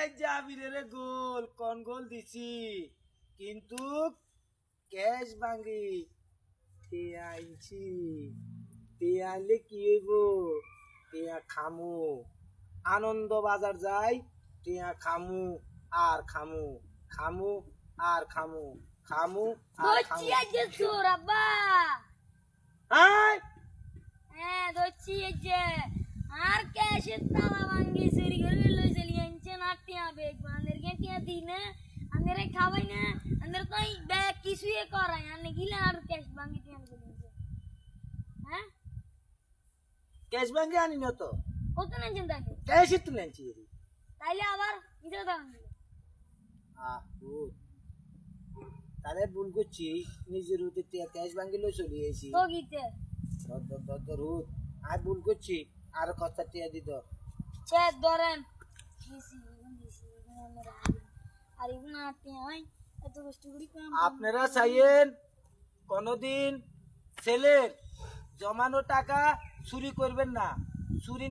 এই জাবিরের গোল কোন গোল দিছি কিন্তু ক্যাশ ভাঙ্গি টিয়া আনছি টিয়া আনলে কি হইব টিয়া খামু আনন্দ বাজার যাই টিয়া খামু আর খামু খামু আর খামু খামু আর খামু দচ্ছি আজ তোর আব্বা আয় হ্যাঁ দচ্ছি যে আর ক্যাশে তালা ভাঙ্গি চুরি করে লই চলি আনছে না টিয়া বেগ আমাদের কে টিয়া দি না আমাদের খাওয়াই না আমাদের তো ব্যাগ কিছুই করাই আনে গিলা আর ক্যাশ ভাঙ্গি টিয়া চলি আনছে হ্যাঁ ক্যাশ ভাঙ্গি আনি না তো কত না চিন্তা কি ক্যাশই তুলে আনছি তাইলে আবার নিজে কথা ভাঙ্গি তাহলে ভুল করছি নিজের রুতে ক্যাশ ভাঙ্গি লই চলে আইছি তো গিতে রুত আর ভুল করছি আর কত টিয়া দিত চে ধরেন আর এগুলো টিয়া হয় এত কষ্ট করি আপনারা চাইয়েন কোনদিন ছেলের জমানো টাকা চুরি করবেন না চুরি